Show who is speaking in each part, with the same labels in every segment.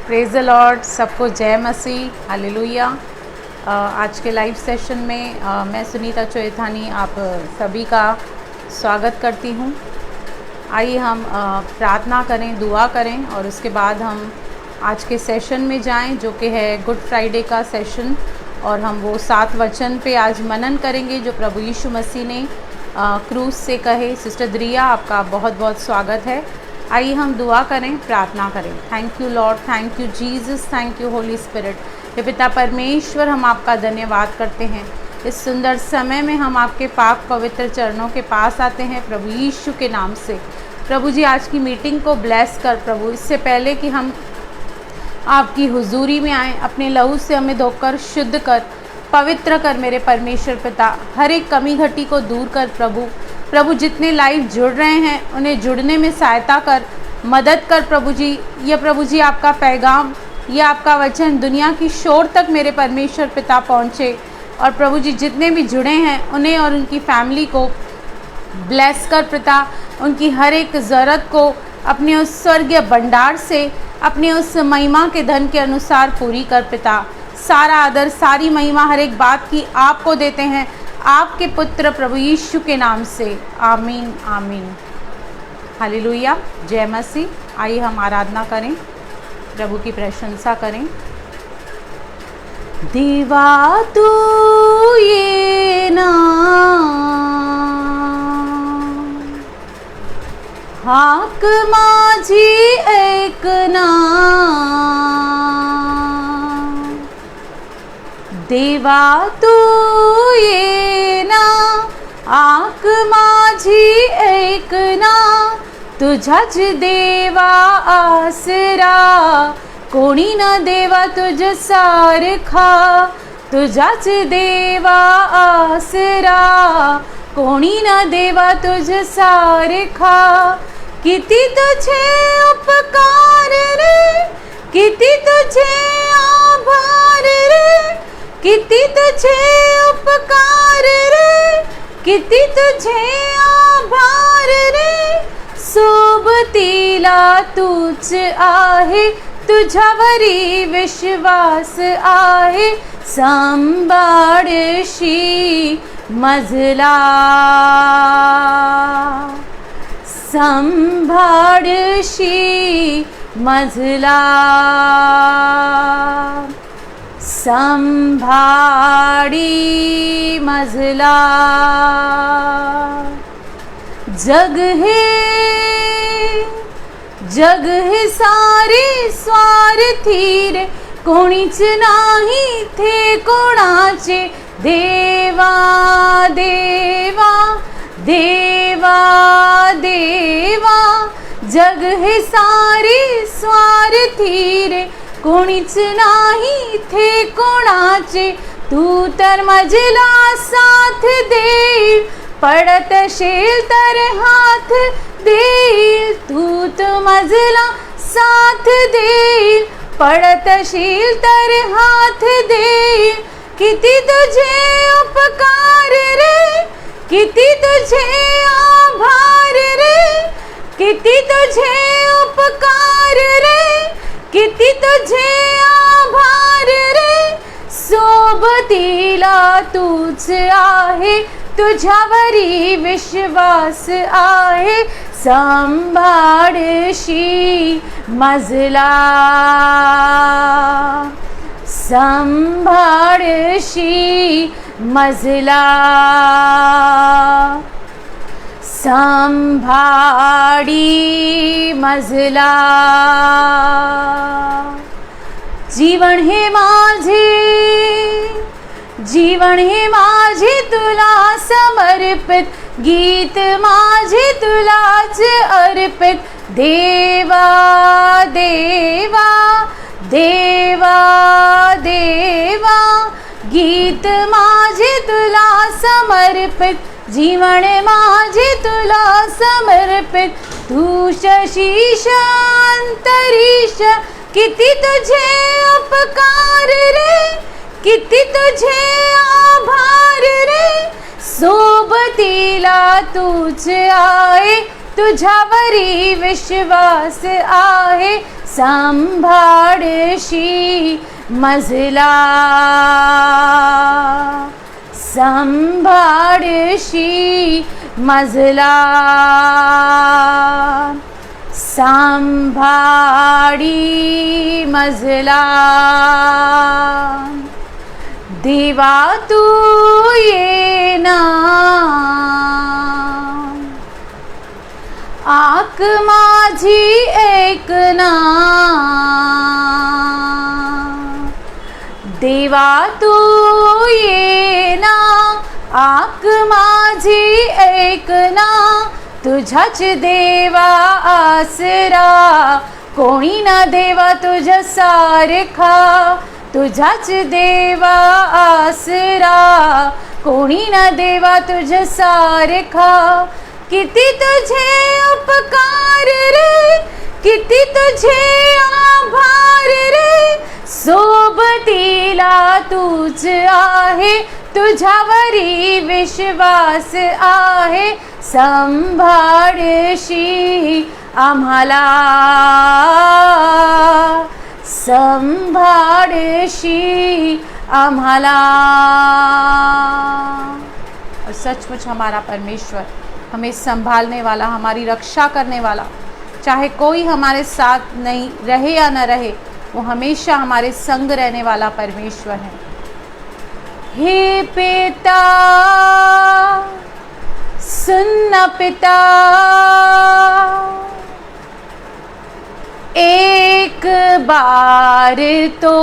Speaker 1: Praise the Lord. सबको जय मसीह, hallelujah. आज के लाइव सेशन में मैं सुनीता चोएथानी आप सभी का स्वागत करती हूँ। आइए हम प्रार्थना करें, दुआ करें और उसके बाद हम आज के सेशन में जाएं, जो कि है गुड फ्राइडे का सेशन। और हम वो 7 वचन पे आज मनन करेंगे जो प्रभु यीशु मसीह ने क्रूस से कहे। सिस्टर द्रिया, आपका बहुत बहुत स्वागत है। आइए हम दुआ करें, प्रार्थना करें। Thank you lord, thank you Jesus, thank you holy spirit. हे पिता परमेश्वर, हम आपका धन्यवाद करते हैं। इस सुंदर समय में हम आपके पाक पवित्र चरणों के पास आते हैं प्रभु यीशु के नाम से। प्रभु जी, आज की मीटिंग को ब्लेस कर प्रभु। इससे पहले कि हम आपकी हुजूरी में आएँ, अपने लहू से हमें धोकर शुद्ध कर, पवित्र कर मेरे परमेश्वर पिता। हर एक कमी घटी को दूर कर प्रभु। जितने लाइव जुड़ रहे हैं उन्हें जुड़ने में सहायता कर, मदद कर प्रभु जी। ये प्रभु जी आपका पैगाम, ये आपका वचन दुनिया की शोर तक मेरे परमेश्वर पिता पहुँचे। और प्रभु जी जितने भी जुड़े हैं उन्हें और उनकी फैमिली को ब्लेस कर पिता। उनकी हर एक ज़रूरत को अपने उस स्वर्गीय भंडार से, अपने उस महिमा के धन के अनुसार पूरी कर पिता। सारा आदर, सारी महिमा, हर एक बात की आपको देते हैं, आपके पुत्र प्रभु यीशु के नाम से। आमीन आमीन, हालेलुया, जय मसीह। आइए हम आराधना करें, प्रभु की प्रशंसा करें। देवा तू ये ना हाक माझी एक ना, देवा तू ये ना आक माझी एक ना, तुझाच देवा आसरा, कोणी न देवा तुझ सारखा। तुझाच देवा आसरा, कोणी न देवा तुझ सारखा। किती तुझे उपकार रे, किती तुझे आभार रे, किती तुझे उपकार रे, किती तुझे आभार रे। सोबतीला तूच आहे, तुझ्यावरी विश्वास आहे। सांभाळशी मजला, सांभाळशी मजला, संभाळी मजला। जग हे सारे स्वार्थी रे, कोणीच नाही थे कोणाचे। देवा देवा देवा देवा, जग हे सारे स्वार्थी रे, कोणीच नाही थे कोणाचे। तू तर मजला साथ देईल, पडत शेल तर हात देईल। तू तर मजला साथ देईल, पडत शेल तर हात देईल। किती तुझे उपकार रे, किती तुझे आभार रे, किती तुझे उपकार रे, किती तुझे आभार रे। सोबतीला तूच आहे, तुझ्यावरी विश्वास आहे। सांभाळशी मजला, सांभाळशी मजला, सांभाळी मजला। जीवन हे माझे, जीवन हे माझे तुला समर्पित, गीत माझे तुलाच अर्पित। देवा देवा देवा देवा, गीत माझे तुला समर्पित, जीवन माझे तुला समर्पित। तू शशीष अंतरीश, किती तुझे उपकार रे, किती तुझे आभार रे। सोबतीला तूच आहे, तुझ्यावरी विश्वास आहे। संभाळशी मजला, संभाळशी मजला, सांभाळी मजला. देवा तू येना, आक माझी ऐकना. देवा तू येना, आक माझी ऐकना. तुझ्याच देवा आसरा, कोणी ना देवा तुझ्या सारखा. तुझ्याच देवा आसरा, कोणी ना देवा तुझ्या सारखा. किती तुझे उपकार रे, किती तुझे आभार रे. सोबतीला तूच आहे, तुझ्यावरी विश्वास आहे. संभाळशी आम्हाला, संभाळशी आम्हाला. और सचमुच हमारा परमेश्वर हमें संभालने वाला, हमारी रक्षा करने वाला, चाहे कोई हमारे साथ नहीं रहे या न रहे, वो हमेशा हमारे संग रहने वाला परमेश्वर है. हे पिता सुन पिता, एक बार तो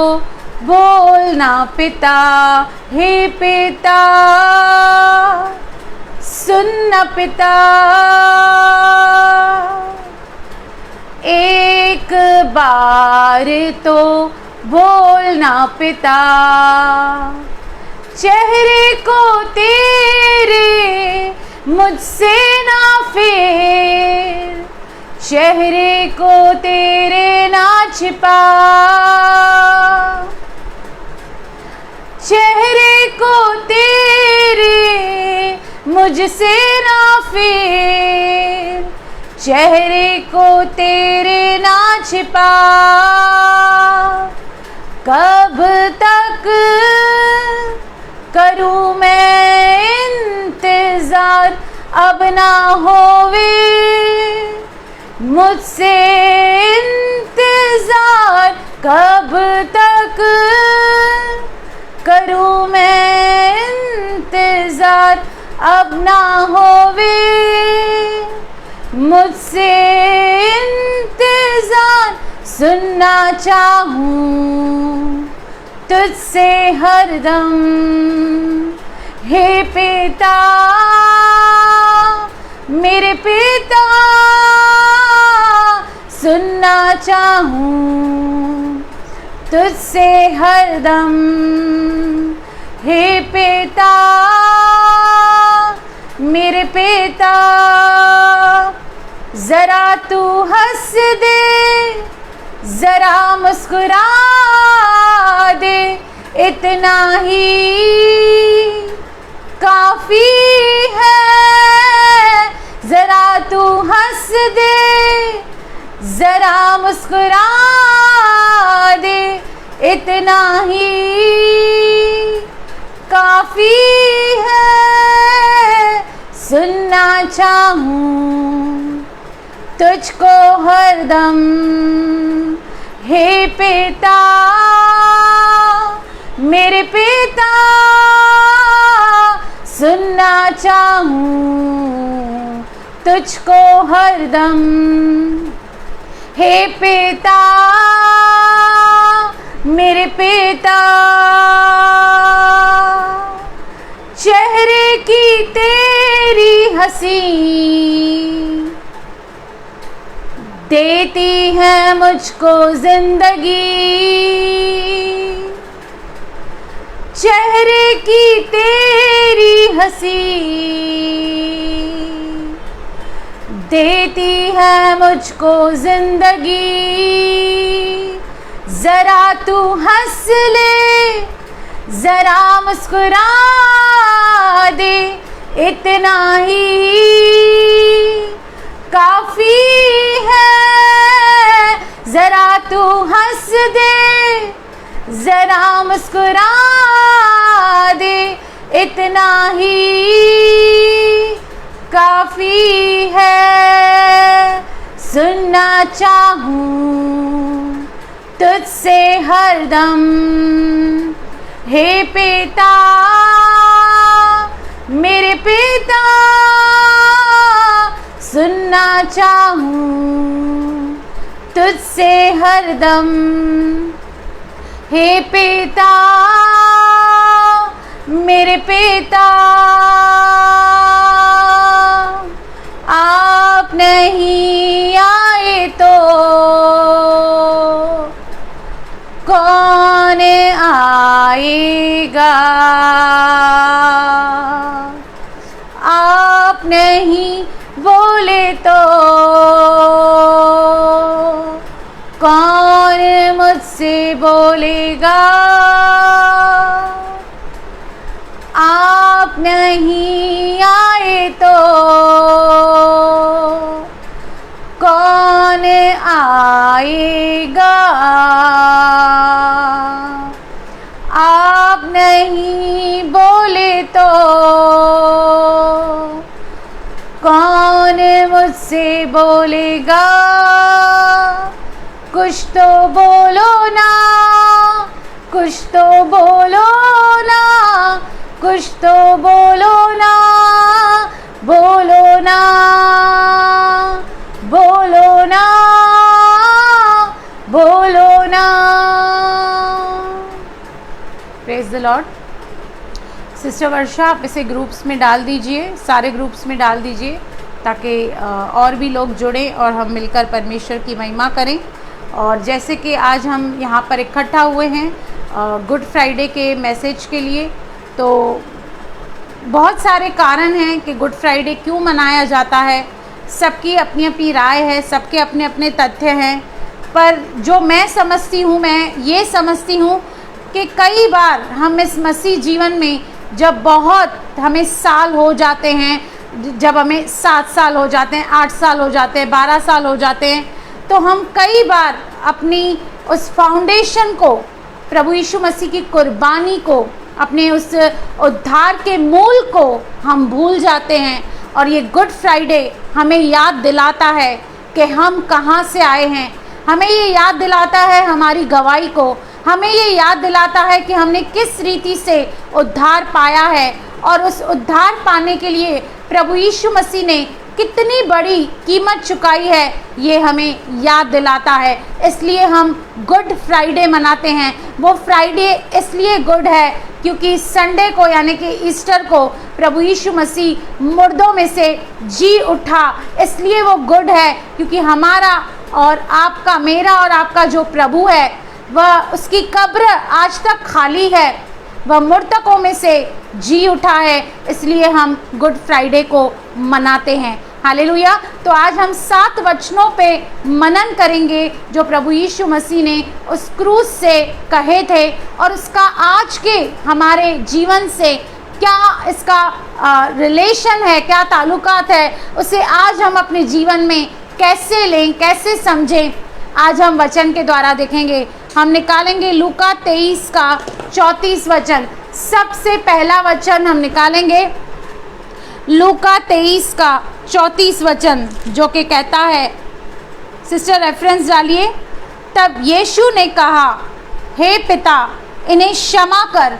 Speaker 1: बोलना पिता. हे पिता सुन पिता, एक बार तो बोलना पिता. चेहरे को तेरे मुझसे ना फेर, चेहरे को तेरे ना छिपा. चेहरे को तेरे मुझसे ना फेर, चेहरे को तेरे ना छिपा. कब तक करूं मैं इंतजार, अब ना होवे मुझसे इंतजार. कब तक करूं मैं इंतजार, अब ना होवे मुझसे इंतजार. सुनना चाहूं तुझसे हरदम, हे पिता मेरे पिता. सुनना चाहूं तुझसे हरदम, हे पिता मेरे पिता. जरा तू हंस दे, जरा मुस्कुरा दे, इतना ही काफी है. जरा तू हंस दे, जरा मुस्कुरा दे, इतना ही काफी है. सुनना चाहूं तुझको हरदम, हे पिता मेरे पिता. सुनना चाहूं तुझको हरदम, हे पिता मेरे पिता. चेहरे की तेरी हंसी देती है मुझको जिंदगी. चेहरे की तेरी हंसी देती है मुझको जिंदगी. जरा तू हंस ले, जरा मुस्कुरा दे, इतना ही काफी है. जरा तू हंस दे, जरा मुस्कुरा दे, इतना ही काफी है। सुनना चाहूं तुझसे हरदम, हे पिता मेरे पिता। सुनना चाहूं तुझसे हरदम, हे पिता मेरे पिता। आप नहीं आए तो कौन आएगा, आप नहीं बोले तो कौन मुझसे बोलेगा। आप नहीं आए तो कौन आएगा, आप नहीं बोले तो कौन मुझसे बोलेगा। कुछ तो बोलो ना, कुछ तो बोलो ना, कुछ तो बोलो ना, बोलो ना, बोलो ना, बोलो ना। Praise the Lord. सिस्टर वर्षा, आप इसे ग्रुप्स में डाल दीजिए, सारे ग्रुप्स में डाल दीजिए, ताकि और भी लोग जुड़ें और हम मिलकर परमेश्वर की महिमा करें। और जैसे कि आज हम यहाँ पर इकट्ठा हुए हैं गुड फ्राइडे के मैसेज के लिए, तो बहुत सारे कारण हैं कि गुड फ्राइडे क्यों मनाया जाता है। सबकी अपनी अपनी राय है, सबके अपने अपने तथ्य हैं, पर जो मैं समझती हूँ, मैं ये समझती हूँ कि कई बार हम इस मसीह जीवन में जब बहुत हमें साल हो जाते हैं, जब हमें 7 साल हो जाते हैं, 8 साल हो जाते हैं, 12 साल हो जाते हैं, तो हम कई बार अपनी उस फाउंडेशन को, प्रभु यीशु मसीह की कुर्बानी को, अपने उस उद्धार के मूल को हम भूल जाते हैं। और ये गुड फ्राइडे हमें याद दिलाता है कि हम कहाँ से आए हैं, हमें ये याद दिलाता है हमारी गवाही को, हमें ये याद दिलाता है कि हमने किस रीति से उद्धार पाया है, और उस उद्धार पाने के लिए प्रभु यीशु मसीह ने कितनी बड़ी कीमत चुकाई है, ये हमें याद दिलाता है। इसलिए हम गुड फ्राइडे मनाते हैं। वो फ्राइडे इसलिए गुड है क्योंकि संडे को यानी कि ईस्टर को प्रभु यीशु मसीह मुर्दों में से जी उठा, इसलिए वो गुड है। क्योंकि हमारा और आपका, मेरा और आपका जो प्रभु है, वह, उसकी कब्र आज तक खाली है, वह मृतकों में से जी उठा है, इसलिए हम गुड फ्राइडे को मनाते हैं। हालेलुया। तो आज हम 7 वचनों पे मनन करेंगे जो प्रभु यीशु मसीह ने उस क्रूस से कहे थे, और उसका आज के हमारे जीवन से क्या इसका रिलेशन है, क्या ताल्लुकात है, उसे आज हम अपने जीवन में कैसे लें, कैसे समझें, आज हम वचन के द्वारा देखेंगे। हम निकालेंगे लूका 23 का 34 वचन। सबसे पहला वचन हम निकालेंगे लूका 23 का 34 वचन, जो कि कहता है, सिस्टर रेफरेंस डालिए। तब यीशु ने कहा, हे पिता, इन्हें क्षमा कर,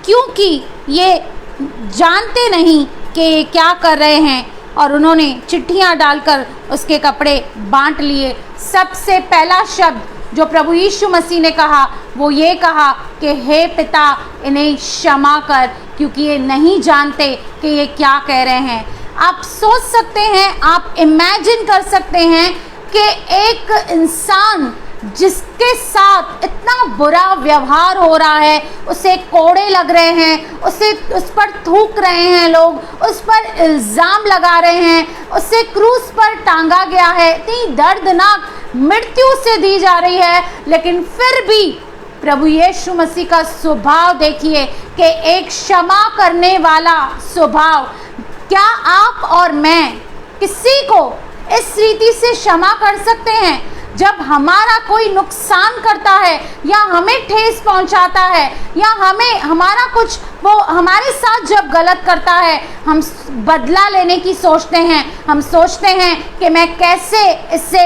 Speaker 1: क्योंकि ये जानते नहीं कि ये क्या कर रहे हैं। और उन्होंने चिट्ठियाँ डालकर उसके कपड़े बांट लिए। सबसे पहला शब्द जो प्रभु यीशु मसीह ने कहा वो ये कहा कि हे पिता, इन्हें क्षमा कर, क्योंकि ये नहीं जानते कि ये क्या कह रहे हैं। आप सोच सकते हैं, आप इमेजिन कर सकते हैं कि एक इंसान जिसके साथ इतना बुरा व्यवहार हो रहा है, उसे कोड़े लग रहे हैं, उस पर थूक रहे हैं लोग, उस पर इल्ज़ाम लगा रहे हैं, उसे क्रूस पर टांगा गया है, इतनी दर्दनाक मृत्यु से दी जा रही है, लेकिन फिर भी प्रभु यीशु मसीह का स्वभाव देखिए कि एक क्षमा करने वाला स्वभाव। क्या आप और मैं किसी को इस रीति से क्षमा कर सकते हैं? जब हमारा कोई नुकसान करता है या हमें ठेस पहुंचाता है या हमारा कुछ वो हमारे साथ जब गलत करता है, हम बदला लेने की सोचते हैं। हम सोचते हैं कि मैं कैसे इससे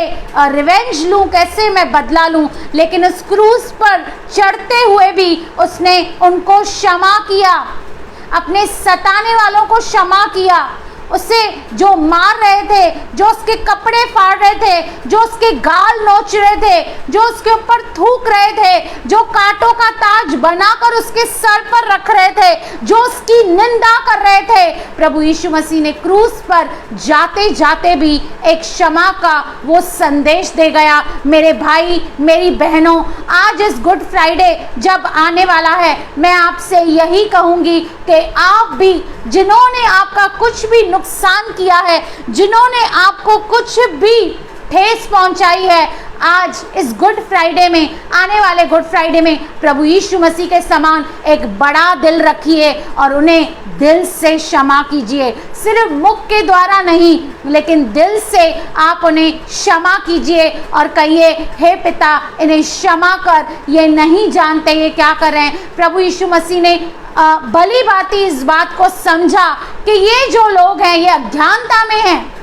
Speaker 1: रिवेंज लूं, कैसे मैं बदला लूं। लेकिन उस क्रूस पर चढ़ते हुए भी उसने उनको क्षमा किया, अपने सताने वालों को क्षमा किया। उसे जो मार रहे थे, जो उसके कपड़े फाड़ रहे थे, जो उसके गाल नोच रहे थे, जो उसके ऊपर थूक रहे थे, जो कांटों का ताज बनाकर उसके सर पर रख रहे थे, जो उसकी निंदा कर रहे थे, प्रभु यीशु मसीह ने क्रूस पर जाते जाते भी एक क्षमा का वो संदेश दे गया। मेरे भाई, मेरी बहनों, आज इस गुड फ्राइडे जब आने वाला है, मैं आपसे यही कहूंगी कि आप भी, जिन्होंने आपका कुछ भी नुकसान किया है, जिन्होंने आपको कुछ भी ठेस पहुंचाई है, आज इस गुड फ्राइडे में, आने वाले गुड फ्राइडे में प्रभु यीशु मसीह के समान एक बड़ा दिल रखिए और उन्हें दिल से क्षमा कीजिए। सिर्फ मुख के द्वारा नहीं, लेकिन दिल से आप उन्हें क्षमा कीजिए और कहिए, हे पिता, इन्हें क्षमा कर, ये नहीं जानते ये क्या कर रहे हैं। प्रभु यीशु मसीह ने भली भांति इस बात को समझा कि ये जो लोग हैं ये अज्ञानता में हैं,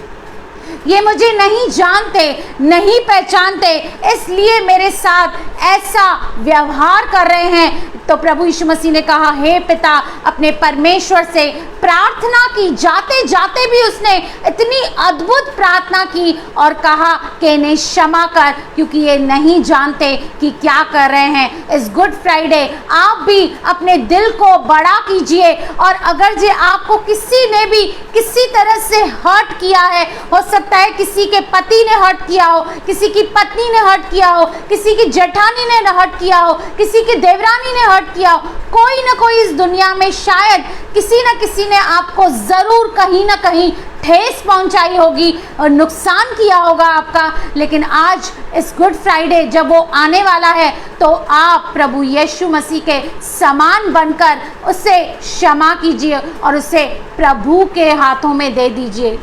Speaker 1: ये मुझे नहीं जानते, नहीं पहचानते, इसलिए मेरे साथ ऐसा व्यवहार कर रहे हैं। तो प्रभु यीशु मसीह ने कहा, हे पिता, अपने परमेश्वर से प्रार्थना की। जाते जाते भी उसने इतनी अद्भुत प्रार्थना की और कहा कि इन्हें क्षमा कर, क्योंकि ये नहीं जानते कि क्या कर रहे हैं। इस गुड फ्राइडे आप भी अपने दिल को बड़ा कीजिए और अगर जे आपको किसी ने भी किसी तरह से हर्ट किया है, हो सकता है किसी के पति ने हर्ट किया हो, किसी की पत्नी ने हर्ट किया हो, किसी की जेठानी ने हर्ट किया हो, किसी की देवरानी ने हर्ट किया हो, कोई ना कोई इस दुनिया में शायद किसी न किसी ने आपको जरूर कहीं ना कहीं ठेस पहुंचाई होगी और नुकसान किया होगा आपका। लेकिन आज इस गुड फ्राइडे जब वो आने वाला है, तो आप प्रभु यीशु मसीह के समान बनकर उसे क्षमा कीजिए और उसे प्रभु के हाथों में दे दीजिए।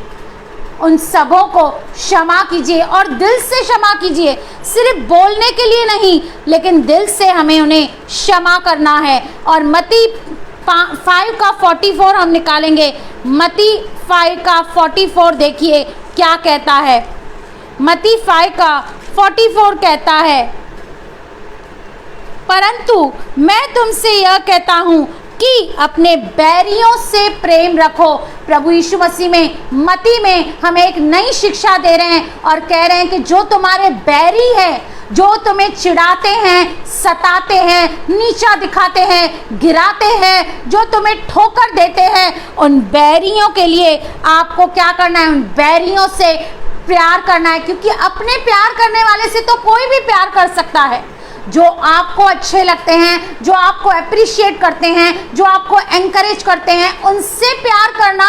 Speaker 1: उन सबों को क्षमा कीजिए और दिल से क्षमा कीजिए, सिर्फ बोलने के लिए नहीं, लेकिन दिल से हमें उन्हें क्षमा करना है। और मत्ती 5 का 44 हम निकालेंगे। मत्ती 5 का 44 देखिए क्या कहता है। मत्ती 5 का 44 कहता है, परंतु मैं तुमसे यह कहता हूँ कि अपने बैरियों से प्रेम रखो। प्रभु यीशु मसीह में मत्ती में हमें एक नई शिक्षा दे रहे हैं और कह रहे हैं कि जो तुम्हारे बैरी है, जो तुम्हें चिढ़ाते हैं, सताते हैं, नीचा दिखाते हैं, गिराते हैं, जो तुम्हें ठोकर देते हैं, उन बैरियों के लिए आपको क्या करना है? उन बैरियों से प्यार करना है, क्योंकि अपने प्यार करने वाले से तो कोई भी प्यार कर सकता है। जो आपको अच्छे लगते हैं, जो आपको अप्रिशिएट करते हैं, जो आपको एनकरेज करते हैं, उनसे प्यार करना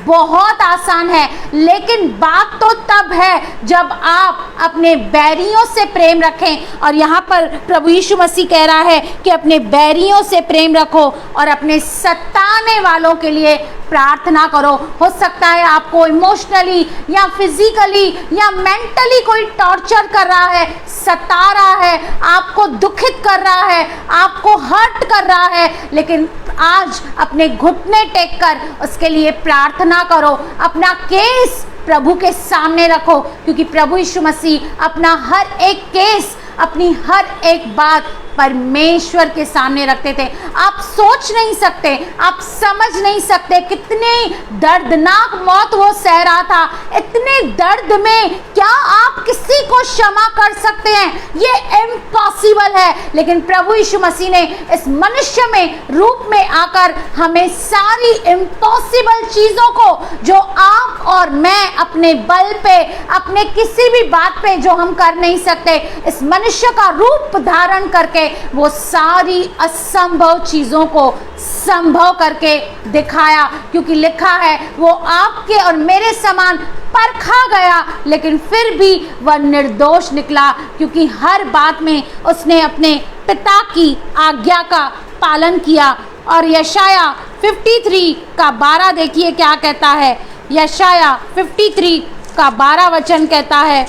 Speaker 1: बहुत आसान है। लेकिन बात तो तब है जब आप अपने बैरियों से प्रेम रखें। और यहाँ पर प्रभु यीशु मसीह कह रहा है कि अपने बैरियों से प्रेम रखो और अपने सताने वालों के लिए प्रार्थना करो। हो सकता है आपको इमोशनली या फिजिकली या मेंटली कोई टॉर्चर कर रहा है, सता रहा है, आपको दुखित कर रहा है, आपको हर्ट कर रहा है, लेकिन आज अपने घुटने टेक कर उसके लिए प्रार्थना करो। अपना केस प्रभु के सामने रखो, क्योंकि प्रभु यीशु मसीह अपना हर एक केस, अपनी हर एक बात परमेश्वर के सामने रखते थे। आप सोच नहीं सकते, आप समझ नहीं सकते कितनी दर्दनाक मौत वो सह रहा था। इतने दर्द में क्या आप किसी को क्षमा कर सकते हैं? ये इम्पॉसिबल है। लेकिन प्रभु यीशु मसीह ने इस मनुष्य में रूप में आकर हमें सारी इम्पॉसिबल चीजों को, जो आप और मैं अपने बल पे, अपने किसी भी बात पे जो हम कर नहीं सकते, इस मनुष्य का रूप धारण करके वो सारी असंभव चीजों को संभव करके दिखाया। क्योंकि लिखा है, वो आपके और मेरे समान परखा गया, लेकिन फिर भी वह निर्दोष निकला, क्योंकि हर बात में उसने अपने पिता की आज्ञा का पालन किया। और यशाया 53 का 12 देखिए क्या कहता है। यशाया 53 का 12 वचन कहता है,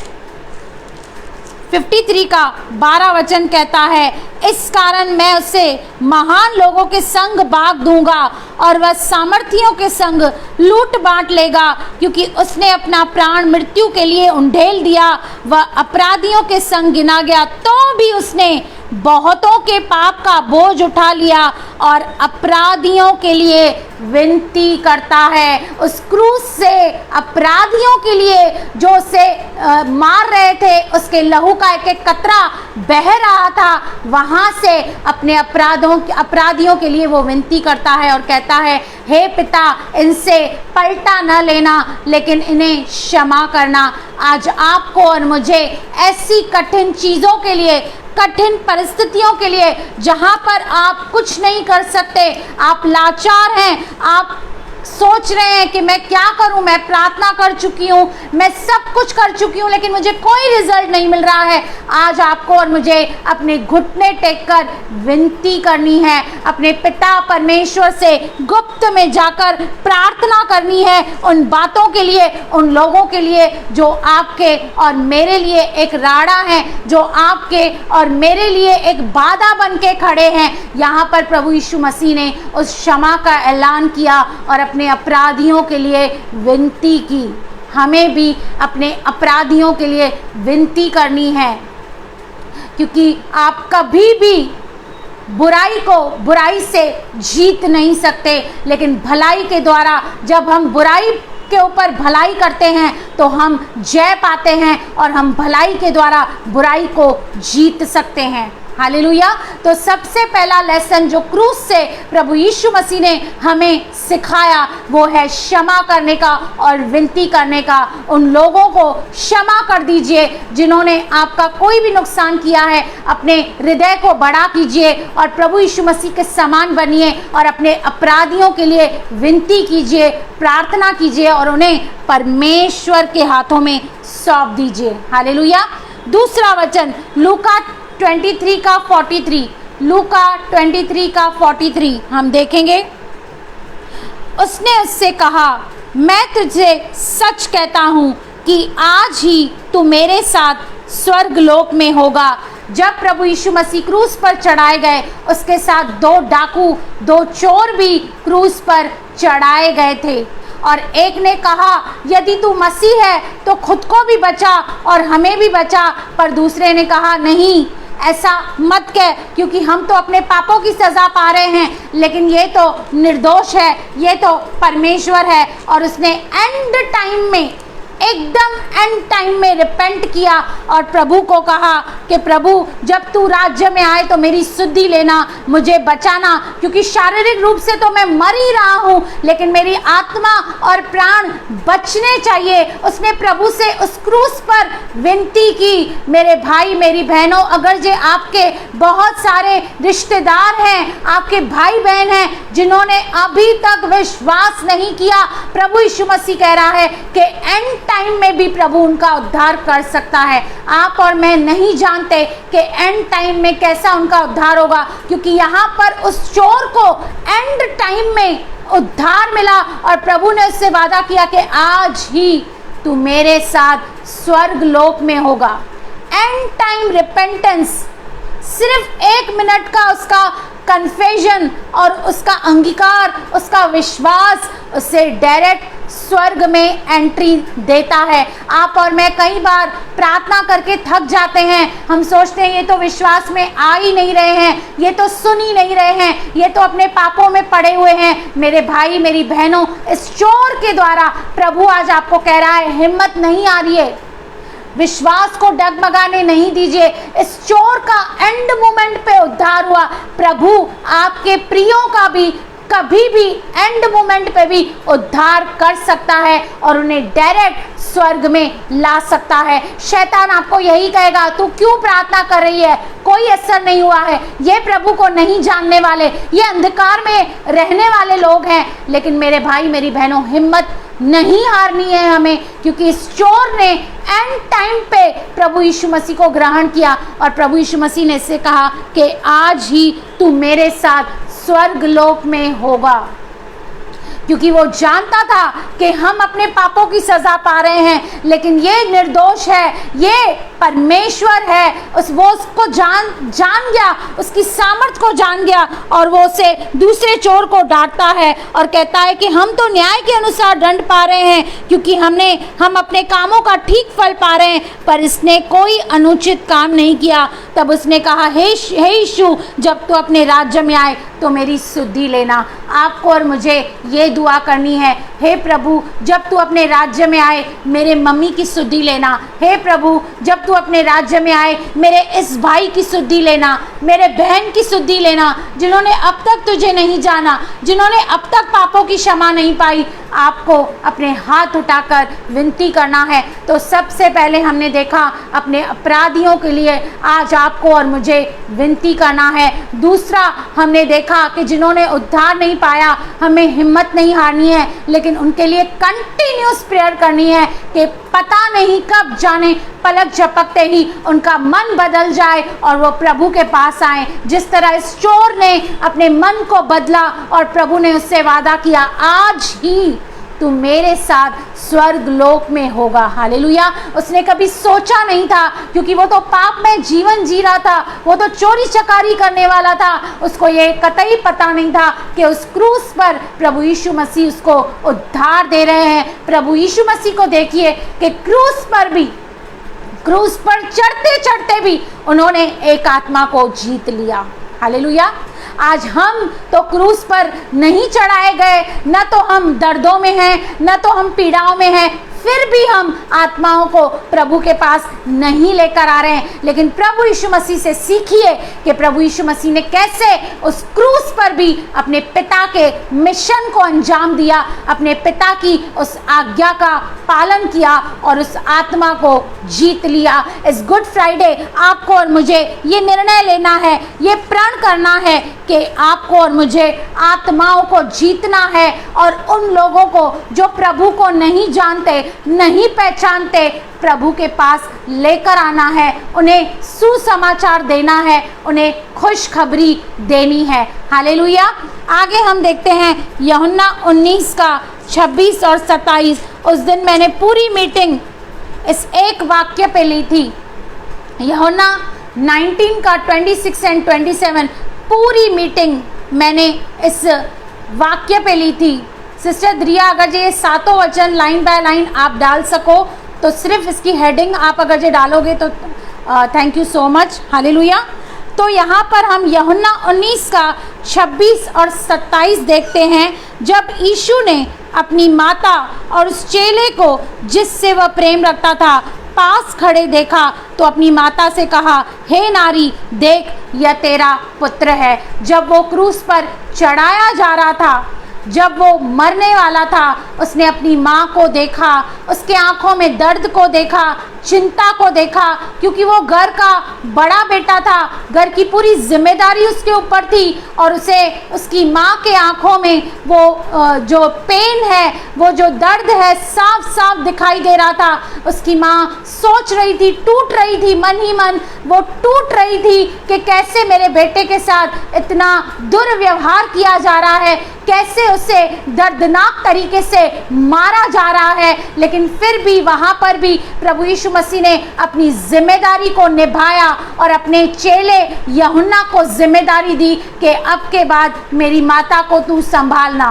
Speaker 2: 53 का 12 वचन कहता है, इस कारण मैं उसे महान लोगों के संग भाग दूंगा और वह सामर्थियों के संग लूट बांट लेगा, क्योंकि उसने अपना प्राण मृत्यु के लिए उंडेल दिया। वह अपराधियों के संग गिना गया, तो भी उसने बहुतों के पाप का बोझ उठा लिया और अपराधियों के लिए विनती करता है। उस क्रूस से अपराधियों के लिए जो उसे मार रहे थे, उसके लहू का एक एक कतरा बह रहा था, वहां से अपने अपराधियों के लिए वो विनती करता है और कहता है, हे पिता, इनसे पलटा न लेना, लेकिन इन्हें क्षमा करना। आज आपको और मुझे ऐसी कठिन चीजों के लिए, कठिन परिस्थितियों के लिए, जहां पर आप कुछ नहीं कर सकते, आप लाचार हैं, आप सोच रहे हैं कि मैं क्या करूं, मैं प्रार्थना कर चुकी हूं, मैं सब कुछ कर चुकी हूं, लेकिन मुझे कोई रिजल्ट नहीं मिल रहा है। आज आपको और मुझे अपने घुटने टेक कर विनती करनी है, अपने पिता परमेश्वर से गुप्त में जाकर प्रार्थना करनी है उन बातों के लिए, उन लोगों के लिए जो आपके और मेरे लिए एक राड़ा है, जो आपके और मेरे लिए एक बाधा बन के खड़े हैं। यहाँ पर प्रभु यीशु मसीह ने उस क्षमा का ऐलान किया और अपने अपराधियों के लिए विनती की। हमें भी अपने अपराधियों के लिए विनती करनी है, क्योंकि आप कभी भी बुराई को बुराई से जीत नहीं सकते, लेकिन भलाई के द्वारा जब हम बुराई के ऊपर भलाई करते हैं तो हम जय पाते हैं और हम भलाई के द्वारा बुराई को जीत सकते हैं। हालेलुया। तो सबसे पहला लेसन जो क्रूस से प्रभु यीशु मसीह ने हमें सिखाया वो है क्षमा करने का और विनती करने का। उन लोगों को क्षमा कर दीजिए जिन्होंने आपका कोई भी नुकसान किया है। अपने हृदय को बड़ा कीजिए और प्रभु यीशु मसीह के समान बनिए और अपने अपराधियों के लिए विनती कीजिए, प्रार्थना कीजिए और उन्हें परमेश्वर के हाथों में सौंप दीजिए। हालेलुया। दूसरा वचन लूका 23 का 43, लूका 23 का 43 हम देखेंगे। उसने उससे कहा, मैं तुझे सच कहता हूँ कि आज ही तू मेरे साथ स्वर्ग लोक में होगा। जब प्रभु यीशु मसीह क्रूस पर चढ़ाए गए, उसके साथ 2 डाकू, 2 चोर भी क्रूस पर चढ़ाए गए थे और एक ने कहा, यदि तू मसीह है तो खुद को भी बचा और हमें भी बचा। पर दूसरे ने कहा, नहीं, ऐसा मत कह, क्योंकि हम तो अपने पापों की सज़ा पा रहे हैं, लेकिन ये तो निर्दोष है, ये तो परमेश्वर है। और उसने एंड टाइम में, एकदम एंड टाइम में रिपेंट किया और प्रभु को कहा कि प्रभु, जब तू राज्य में आए तो मेरी सुधि लेना, मुझे बचाना, क्योंकि शारीरिक रूप से तो मैं मर ही रहा हूँ, लेकिन मेरी आत्मा और प्राण बचने चाहिए। उसने प्रभु से उस क्रूस पर विनती की। मेरे भाई, मेरी बहनों, अगर जे आपके बहुत सारे रिश्तेदार हैं, आपके भाई बहन हैं जिन्होंने अभी तक विश्वास नहीं किया, प्रभु यीशु मसीह कह रहा है कि एंड टाइम में भी प्रभु उनका उद्धार कर सकता है। आप और मैं नहीं जानते कि एंड टाइम में कैसा उनका उद्धार होगा, क्योंकि यहाँ पर उस चोर को एंड टाइम में उद्धार मिला और प्रभु ने उससे वादा किया कि आज ही तू मेरे साथ स्वर्ग लोक में होगा। एंड टाइम रिपेंटेंस, सिर्फ 1 मिनट का उसका कन्फेशन और उसका अंगीकार, उसका विश्वास उसे डायरेक्ट स्वर्ग में एंट्री देता है। आप और मैं कई बार प्रार्थना करके थक जाते हैं। हम सोचते हैं ये तो विश्वास में आ ही नहीं रहे हैं, ये तो सुन ही नहीं रहे हैं, ये तो अपने पापों में पड़े हुए हैं। मेरे भाई, मेरी बहनों, इस चोर के द्वारा प्रभु आज आपको कह रहा है, हिम्मत नहीं आ रही है, विश्वास को डगमगाने नहीं दीजिए। इस चोर का एंड मोमेंट पे उद्धार हुआ। प्रभु आपके प्रियों का भी कभी भी एंड मोमेंट पे भी उद्धार कर सकता है और उन्हें डायरेक्ट स्वर्ग में ला सकता है। शैतान आपको यही कहेगा, तू क्यों प्रार्थना कर रही है, कोई असर नहीं हुआ है। ये प्रभु को नहीं जानने वाले, ये अंधकार में रहने वाले लोग हैं। लेकिन मेरे भाई, मेरी बहनों, हिम्मत नहीं हारनी है हमें, क्योंकि इस चोर ने एंड टाइम पे प्रभु यीशु मसीह को ग्रहण किया और प्रभु यीशु मसीह ने इससे कहा कि आज ही तू मेरे साथ स्वर्ग लोक में होगा। क्योंकि वो जानता था कि हम अपने पापों की सजा पा रहे हैं, लेकिन ये निर्दोष है, ये परमेश्वर है। वो उसको जान गया, उसकी सामर्थ को जान गया, और वो उसे दूसरे चोर को डांटता है और कहता है कि हम तो न्याय के अनुसार दंड पा रहे हैं, क्योंकि हम अपने कामों का ठीक फल पा रहे हैं, पर इसने कोई अनुचित काम नहीं किया। तब उसने कहा, हे यीशु, जब तू अपने राज्य में आए तो मेरी सुधि लेना। आपको और मुझे ये दुआ करनी है, हे प्रभु, जब तू अपने राज्य में आए मेरे मम्मी की सुधि लेना। हे प्रभु, जब तू अपने राज्य में आए मेरे इस भाई की सुधि लेना, मेरे बहन की सुधि लेना, जिन्होंने अब तक तुझे नहीं जाना, जिन्होंने अब तक पापों की क्षमा नहीं पाई। आपको अपने हाथ उठाकर विनती करना है। तो सबसे पहले हमने देखा अपने अपराधियों के लिए आज आपको और मुझे विनती करना है। दूसरा हमने देखा कि जिन्होंने उद्धार नहीं पाया, हमें हिम्मत नहीं हारनी है, लेकिन उनके लिए कंटिन्यूस प्रेयर करनी है कि पता नहीं कब जाने पलक झपकते ही उनका मन बदल जाए और वो प्रभु के पास आए। जिस तरह इस चोर ने अपने मन को बदला और प्रभु ने उससे वादा किया, आज ही तू मेरे साथ स्वर्ग लोक में होगा। हालेलुया। उसने कभी सोचा नहीं था, क्योंकि वो तो पाप में जीवन जी रहा था, वो तो चोरी चकारी करने वाला था। उसको ये कतई पता नहीं था कि उस क्रूस पर प्रभु यीशु मसीह उसको उद्धार दे रहे हैं। प्रभु यीशु मसीह को देखिए कि क्रूस पर चढ़ते चढ़ते भी उन्होंने एक आत्मा को जीत लिया। हालेलुया। आज हम तो क्रूस पर नहीं चढ़ाए गए, न तो हम दर्दों में हैं, न तो हम पीड़ाओं में हैं, फिर भी हम आत्माओं को प्रभु के पास नहीं लेकर आ रहे हैं। लेकिन प्रभु यीशु मसीह से सीखिए कि प्रभु यीशु मसीह ने कैसे उस क्रूस पर भी अपने पिता के मिशन को अंजाम दिया, अपने पिता की उस आज्ञा का पालन किया और उस आत्मा को जीत लिया। इस गुड फ्राइडे आपको और मुझे ये निर्णय लेना है, ये प्रण करना है कि आपको और मुझे आत्माओं को जीतना है और उन लोगों को जो प्रभु को नहीं जानते, नहीं पहचानते, प्रभु के पास लेकर आना है, उन्हें सुसमाचार देना है, उन्हें खुशखबरी देनी है। हालेलुया। आगे हम देखते हैं यूहन्ना 19 का 26 और 27। उस दिन मैंने पूरी मीटिंग इस एक वाक्य पे ली थी। यूहन्ना 19 का 26 एंड 27 पूरी मीटिंग मैंने इस वाक्य पे ली थी। सिस्टर द्रिया, अगर ये सातों वचन लाइन बाय लाइन आप डाल सको तो सिर्फ इसकी हेडिंग आप अगर ये डालोगे तो thank you so much. Hallelujah. तो यहाँ पर हम यूहन्ना 19 का 26 और 27 देखते हैं। जब यीशु ने अपनी माता और उस चेले को जिससे वह प्रेम रखता था पास खड़े देखा तो अपनी माता से कहा, हे नारी, देख यह तेरा पुत्र है। जब वो क्रूस पर चढ़ाया जा रहा था, जब वो मरने वाला था, उसने अपनी माँ को देखा, उसके आंखों में दर्द को देखा, चिंता को देखा, क्योंकि वो घर का बड़ा बेटा था, घर की पूरी जिम्मेदारी उसके ऊपर थी और उसे उसकी माँ के आंखों में वो जो पेन है, वो जो दर्द है, साफ साफ दिखाई दे रहा था। उसकी माँ सोच रही थी, टूट रही थी, मन ही मन वो टूट रही थी कि कैसे मेरे बेटे के साथ इतना दुर्व्यवहार किया जा रहा है, कैसे उसे दर्दनाक तरीके से मारा जा रहा है। लेकिन फिर भी वहाँ पर भी प्रभु यीशु मसीह ने अपनी जिम्मेदारी को निभाया और अपने चेले यूहन्ना को जिम्मेदारी दी कि अब के बाद मेरी माता को तू संभालना।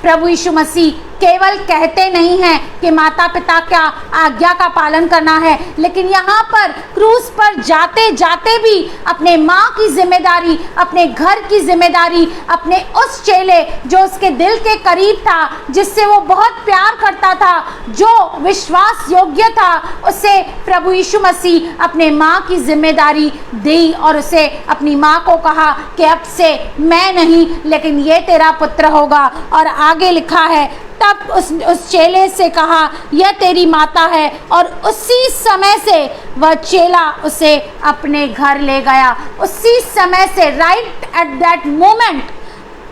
Speaker 2: प्रभु यीशु मसीह केवल कहते नहीं हैं कि माता पिता का आज्ञा का पालन करना है, लेकिन यहाँ पर क्रूस पर जाते जाते भी अपने माँ की जिम्मेदारी, अपने घर की जिम्मेदारी, अपने उस चेले जो उसके दिल के करीब था, जिससे वो बहुत प्यार करता था, जो विश्वास योग्य था, उसे प्रभु यीशु मसीह अपने माँ की जिम्मेदारी दी और उसे अपनी माँ को कहा कि अब से मैं नहीं लेकिन ये तेरा पुत्र होगा। और आगे लिखा है, तब उस चेले से कहा, यह तेरी माता है, और उसी समय से वह चेला उसे अपने घर ले गया। उसी समय से, राइट एट दैट मोमेंट,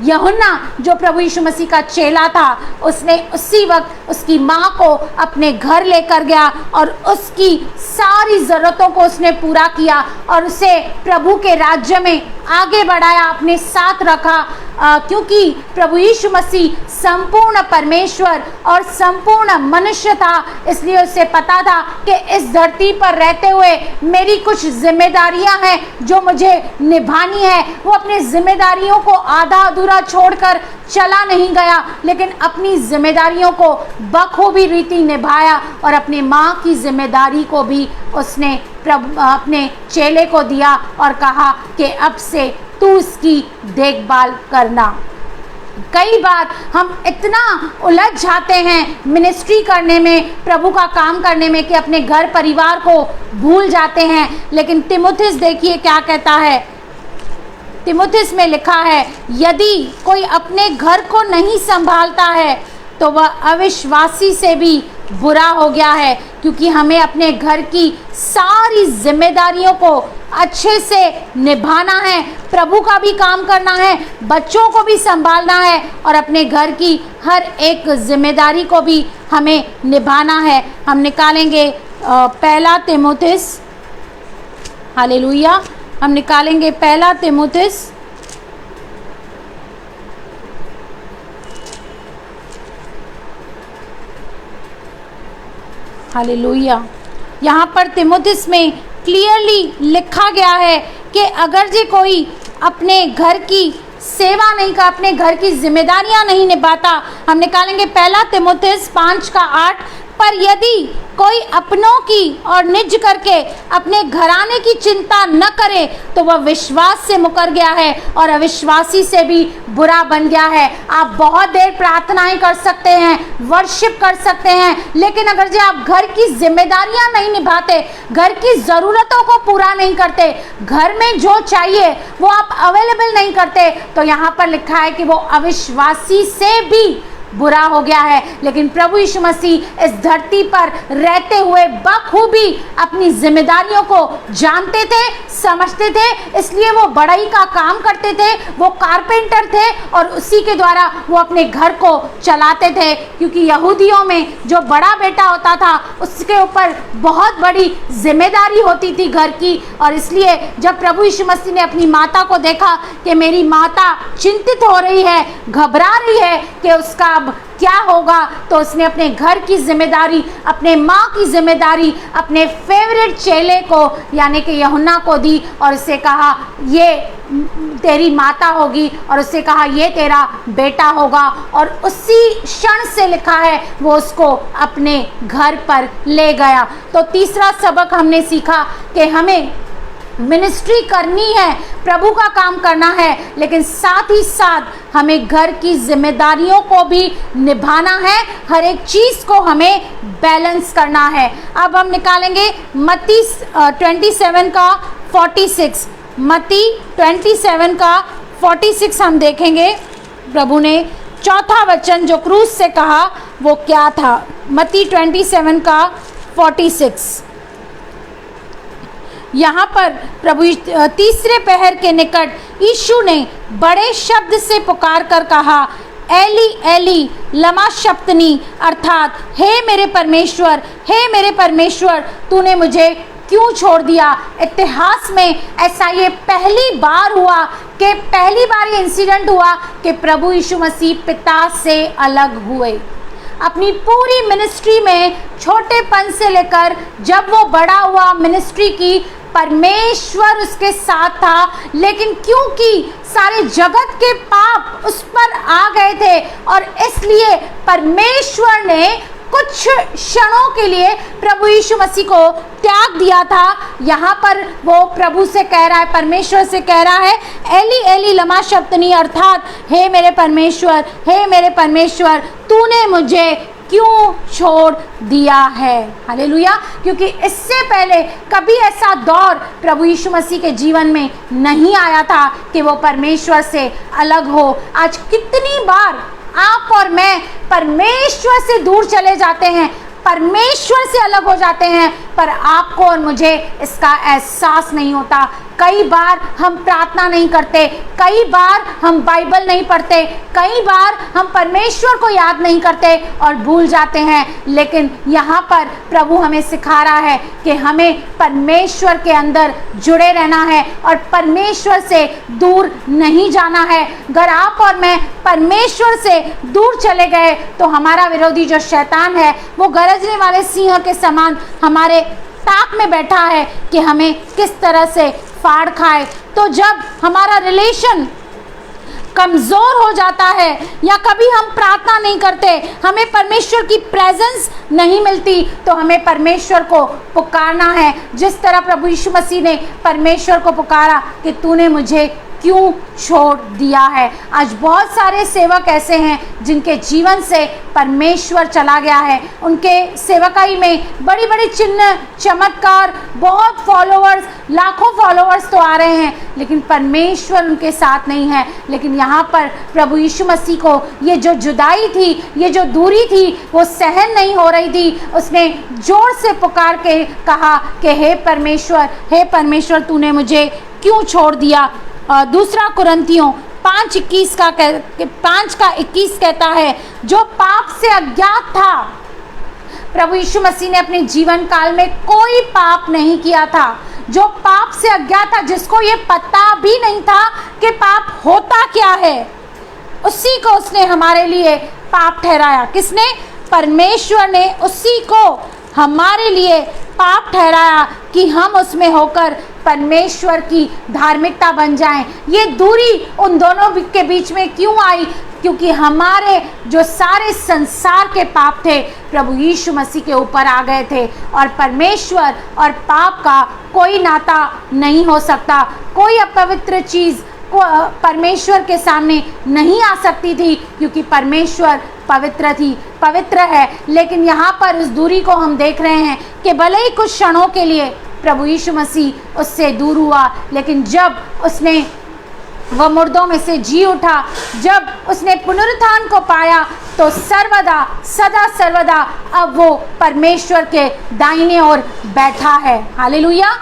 Speaker 2: यूहन्ना जो प्रभु यीशु मसीह का चेला था, उसने उसी वक्त उसकी माँ को अपने घर लेकर गया और उसकी सारी ज़रूरतों को उसने पूरा किया और उसे प्रभु के राज्य में आगे बढ़ाया, अपने साथ रखा, क्योंकि प्रभु यीशु मसीह संपूर्ण परमेश्वर और संपूर्ण मनुष्य था। इसलिए उसे पता था कि इस धरती पर रहते हुए मेरी कुछ जिम्मेदारियां हैं जो मुझे निभानी है। वो अपनी जिम्मेदारियों को आधा अधूरा छोड़कर चला नहीं गया, लेकिन अपनी जिम्मेदारियों को बखूबी रीति निभाया और अपनी माँ की जिम्मेदारी को भी उसने अपने चेले को दिया और कहा कि अब से तू इसकी देखभाल करना। कई बार हम इतना उलझ जाते हैं मिनिस्ट्री करने में, प्रभु का काम करने में, कि अपने घर परिवार को भूल जाते हैं। लेकिन तीमुथियुस देखिए क्या कहता है। तीमुथियुस में लिखा है, यदि कोई अपने घर को नहीं संभालता है तो वह अविश्वासी से भी बुरा हो गया है, क्योंकि हमें अपने घर की सारी जिम्मेदारियों को अच्छे से निभाना है, प्रभु का भी काम करना है, बच्चों को भी संभालना है और अपने घर की हर एक जिम्मेदारी को भी हमें निभाना है। हम निकालेंगे पहला तीमुथियुस, हालेलुया, हम निकालेंगे पहला तीमुथियुस हालेलुया। यहाँ पर तीमुथियुस में क्लियरली लिखा गया है कि अगर जे कोई अपने घर की सेवा नहीं कर, अपने घर की जिम्मेदारियां नहीं निभाता, हम निकालेंगे पहला तीमुथियुस 5:8, पर यदि कोई अपनों की और निज करके अपने घराने की चिंता न करे तो वह विश्वास से मुकर गया है और अविश्वासी से भी बुरा बन गया है। आप बहुत देर प्रार्थनाएं कर सकते हैं, वर्शिप कर सकते हैं, लेकिन अगर जो आप घर की जिम्मेदारियां नहीं निभाते, घर की ज़रूरतों को पूरा नहीं करते, घर में जो चाहिए वो आप अवेलेबल नहीं करते, तो यहाँ पर लिखा है कि वो अविश्वासी से भी बुरा हो गया है। लेकिन प्रभु यीशु मसीह इस धरती पर रहते हुए बखूबी अपनी जिम्मेदारियों को जानते थे, समझते थे, इसलिए वो बढ़ई का काम करते थे, वो कारपेंटर थे और उसी के द्वारा वो अपने घर को चलाते थे। क्योंकि यहूदियों में जो बड़ा बेटा होता था उसके ऊपर बहुत बड़ी जिम्मेदारी होती थी घर की, और इसलिए जब प्रभु यीशु मसीह ने अपनी माता को देखा कि मेरी माता चिंतित हो रही है, घबरा रही है कि उसका अब क्या होगा, तो उसने अपने घर की जिम्मेदारी, अपने माँ की जिम्मेदारी अपने फेवरेट चेले को यानी कि यूहन्ना को दी और उससे कहा ये तेरी माता होगी, और उससे कहा ये तेरा बेटा होगा, और उसी क्षण से लिखा है वो उसको अपने घर पर ले गया। तो तीसरा सबक हमने सीखा कि हमें मिनिस्ट्री करनी है, प्रभु का काम करना है, लेकिन साथ ही साथ हमें घर की जिम्मेदारियों को भी निभाना है, हर एक चीज़ को हमें बैलेंस करना है। अब हम निकालेंगे मत्ती 27:46, मत्ती 27:46 हम देखेंगे प्रभु ने चौथा वचन जो क्रूस से कहा वो क्या था। मत्ती 27:46 यहाँ पर प्रभु तीसरे पहर के निकट यीशु ने बड़े शब्द से पुकार कर कहा, एली एली लमा शप्तनी, अर्थात हे मेरे परमेश्वर तूने मुझे क्यों छोड़ दिया। इतिहास में ऐसा ये पहली बार हुआ कि ये इंसिडेंट हुआ कि प्रभु यीशु मसीह पिता से अलग हुए। अपनी पूरी मिनिस्ट्री में छोटेपन से लेकर जब वो बड़ा हुआ मिनिस्ट्री की, परमेश्वर उसके साथ था, लेकिन क्योंकि सारे जगत के पाप उस पर आ गए थे और इसलिए परमेश्वर ने कुछ क्षणों के लिए प्रभु यीशु मसीह को त्याग दिया था। यहाँ पर वो प्रभु से कह रहा है, परमेश्वर से कह रहा है, एली एली लमा शप्तनी, अर्थात हे मेरे परमेश्वर तूने मुझे क्यों छोड़ दिया है। हालेलुया। क्योंकि इससे पहले कभी ऐसा दौर प्रभु यीशु मसीह के जीवन में नहीं आया था कि वो परमेश्वर से अलग हो। आज कितनी बार आप और मैं परमेश्वर से दूर चले जाते हैं, परमेश्वर से अलग हो जाते हैं, पर आपको और मुझे इसका एहसास नहीं होता। कई बार हम प्रार्थना नहीं करते, कई बार हम बाइबल नहीं पढ़ते, कई बार हम परमेश्वर को याद नहीं करते और भूल जाते हैं। लेकिन यहाँ पर प्रभु हमें सिखा रहा है कि हमें परमेश्वर के अंदर जुड़े रहना है और परमेश्वर से दूर नहीं जाना है। अगर आप और मैं परमेश्वर से दूर चले गए तो हमारा विरोधी जो शैतान है वो गरजने वाले सिंह के समान हमारे ताक में बैठा है कि हमें किस तरह से फाड़ खाए। तो जब हमारा रिलेशन कमज़ोर हो जाता है या कभी हम प्रार्थना नहीं करते, हमें परमेश्वर की प्रेजेंस नहीं मिलती, तो हमें परमेश्वर को पुकारना है जिस तरह प्रभु यीशु मसीह ने परमेश्वर को पुकारा कि तूने मुझे क्यों छोड़ दिया है। आज बहुत सारे सेवक ऐसे हैं जिनके जीवन से परमेश्वर चला गया है। उनके सेवकाई में बड़ी बड़ी चिन्ह चमत्कार, बहुत फॉलोअर्स, लाखों फॉलोअर्स तो आ रहे हैं, लेकिन परमेश्वर उनके साथ नहीं है। लेकिन यहाँ पर प्रभु यीशु मसीह को ये जो जुदाई थी, ये जो दूरी थी, वो सहन नहीं हो रही थी। उसने जोर से पुकार के कहा कि हे परमेश्वर तूने मुझे क्यों छोड़ दिया। दूसरा कुरिन्थियों 5:21 कहता है, जो पाप से अज्ञात था, प्रभु यीशु मसीह ने अपने जीवन काल में कोई पाप नहीं किया था, जो पाप से अज्ञात था, जिसको ये पता भी नहीं था कि पाप होता क्या है, उसी को उसने हमारे लिए पाप ठहराया। किसने? परमेश्वर ने उसी को हमारे लिए पाप ठहराया कि हम उसमें होकर परमेश्वर की धार्मिकता बन जाएं। ये दूरी उन दोनों के बीच में क्यों आई? क्योंकि हमारे जो सारे संसार के पाप थे प्रभु यीशु मसीह के ऊपर आ गए थे, और परमेश्वर और पाप का कोई नाता नहीं हो सकता। कोई अपवित्र चीज़ को परमेश्वर के सामने नहीं आ सकती थी, क्योंकि परमेश्वर पवित्र है। लेकिन यहाँ पर उस दूरी को हम देख रहे हैं कि भले ही कुछ क्षणों के लिए प्रभु यीशु मसीह उससे दूर हुआ, लेकिन जब उसने वह मुर्दों में से जी उठा, जब उसने पुनरुत्थान को पाया, तो सदा सर्वदा अब वो परमेश्वर के दाहिने ओर बैठा है। हालेलुया।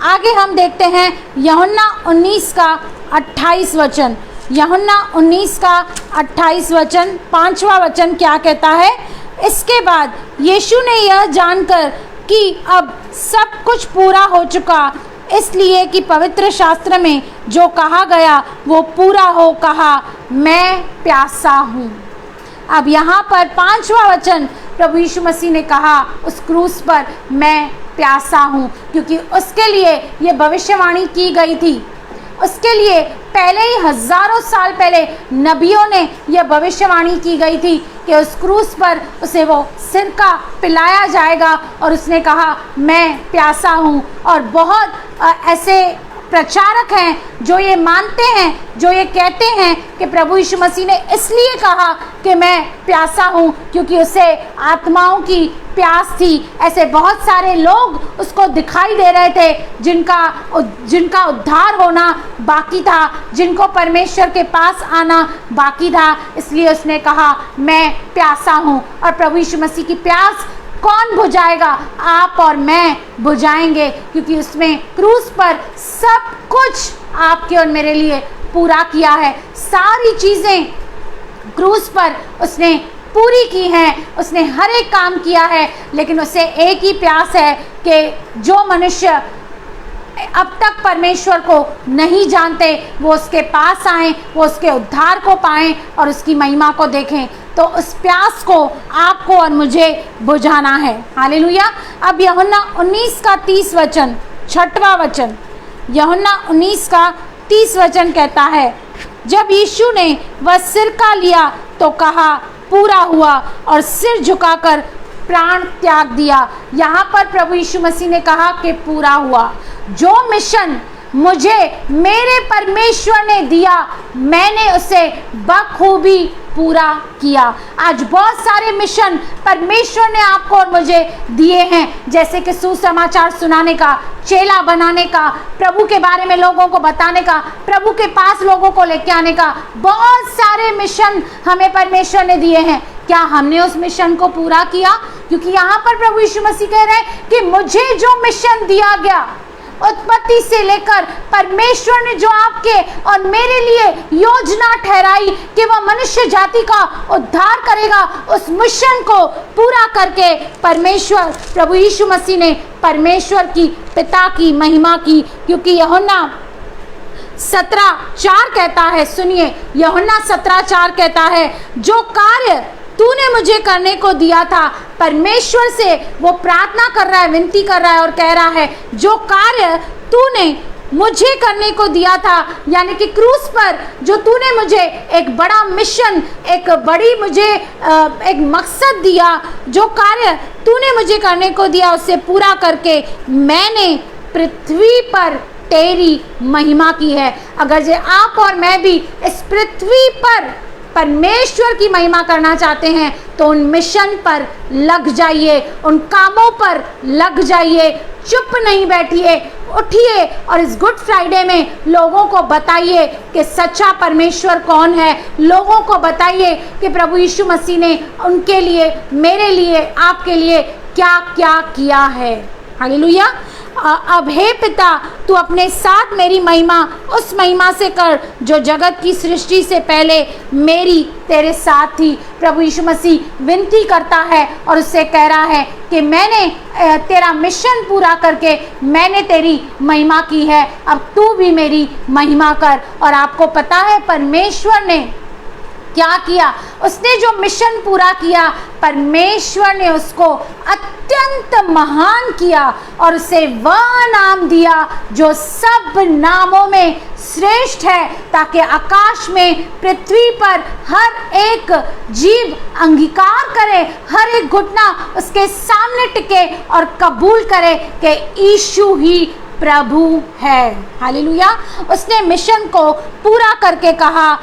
Speaker 2: आगे हम देखते हैं यूहन्ना 19 का 28 वचन। यूहन्ना 19 का 28 वचन, 5वां वचन क्या कहता है? इसके बाद यीशु ने यह जानकर कि अब सब कुछ पूरा हो चुका, इसलिए कि पवित्र शास्त्र में जो कहा गया वो पूरा हो, कहा, मैं प्यासा हूँ। अब यहाँ पर 5वां वचन प्रभु यीशु मसीह ने कहा उस क्रूस पर, मैं प्यासा हूँ, क्योंकि उसके लिए ये भविष्यवाणी की गई थी। उसके लिए पहले ही हजारों साल पहले नबियों ने यह भविष्यवाणी की गई थी कि उस क्रूस पर उसे वो सिरका पिलाया जाएगा, और उसने कहा मैं प्यासा हूँ। और बहुत ऐसे प्रचारक हैं जो ये मानते हैं, जो ये कहते हैं कि प्रभु यीशु मसीह ने इसलिए कहा कि मैं प्यासा हूँ क्योंकि उसे आत्माओं की प्यास थी। ऐसे बहुत सारे लोग उसको दिखाई दे रहे थे जिनका उद्धार होना बाकी था, जिनको परमेश्वर के पास आना बाकी था, इसलिए उसने कहा मैं प्यासा हूँ। और प्रभु यीशु मसीह की प्यास कौन बुझाएगा? आप और मैं बुझाएंगे, क्योंकि उसमें क्रूस पर सब कुछ आपके और मेरे लिए पूरा किया है। सारी चीज़ें क्रूस पर उसने पूरी की हैं, उसने हर एक काम किया है। लेकिन उसे एक ही प्यास है कि जो मनुष्य अब तक परमेश्वर को नहीं जानते वो उसके पास आएं, वो उसके उद्धार को पाएं और उसकी महिमा को देखें। तो उस प्यास को आपको और मुझे बुझाना है। हालेलुया। अब यूहन्ना 19 का 30 वचन, 6वां वचन, यूहन्ना 19 का 30 वचन कहता है, जब यीशु ने वह सिरका लिया तो कहा पूरा हुआ, और सिर झुकाकर प्राण त्याग दिया। यहाँ पर प्रभु यीशु मसीह ने कहा कि पूरा हुआ। जो मिशन मुझे मेरे परमेश्वर ने दिया, मैंने उसे बखूबी पूरा किया। आज बहुत सारे मिशन परमेश्वर ने आपको और मुझे दिए हैं, जैसे कि सुसमाचार सुनाने का, चेला बनाने का, प्रभु के बारे में लोगों को बताने का, प्रभु के पास लोगों को लेके आने का। बहुत सारे मिशन हमें परमेश्वर ने दिए हैं। क्या हमने उस मिशन को पूरा किया? क्योंकि यहाँ पर प्रभु यीशु मसीह कह रहे हैं कि मुझे जो मिशन दिया गया उत्पत्ति से लेकर परमेश्वर ने जो आपके और मेरे लिए योजना ठहराई कि वह मनुष्य जाति का उद्धार करेगा, उस मिशन को पूरा करके परमेश्वर प्रभु यीशु मसीह ने परमेश्वर की पिता की महिमा की। क्योंकि यूहन्ना 17:4 कहता है, सुनिए, यूहन्ना 17:4 कहता है, जो कार्य तूने मुझे करने को दिया था, परमेश्वर से वो प्रार्थना कर रहा है, विनती कर रहा है और कह रहा है, जो कार्य तूने मुझे करने को दिया था, यानी कि क्रूस पर जो तूने मुझे एक बड़ा मिशन, एक बड़ी मुझे एक मकसद दिया, जो कार्य तूने मुझे करने को दिया, उससे पूरा करके मैंने पृथ्वी पर तेरी महिमा की है। अगर जे आप और मैं भी इस पृथ्वी पर परमेश्वर की महिमा करना चाहते हैं तो उन मिशन पर लग जाइए, उन कामों पर लग जाइए, चुप नहीं बैठिए, उठिए और इस गुड फ्राइडे में लोगों को बताइए कि सच्चा परमेश्वर कौन है। लोगों को बताइए कि प्रभु यीशु मसीह ने उनके लिए, मेरे लिए, आपके लिए क्या क्या किया है। हालेलुया। अब हे पिता, तू अपने साथ मेरी महिमा उस महिमा से कर जो जगत की सृष्टि से पहले मेरी तेरे साथ थी। प्रभु यीशु मसीह विनती करता है और उससे कह रहा है कि मैंने तेरा मिशन पूरा करके मैंने तेरी महिमा की है, अब तू भी मेरी महिमा कर। और आपको पता है परमेश्वर ने क्या किया? उसने जो मिशन पूरा किया, परमेश्वर ने उसको अत्यंत महान किया और उसे वह नाम दिया जो सब नामों में श्रेष्ठ है, ताकि आकाश में, पृथ्वी पर हर एक जीव अंगीकार करे, हर एक घुटना उसके सामने टिके और कबूल करे कि यीशु ही प्रभु है। हालेलुया। उसने मिशन को पूरा करके कहा,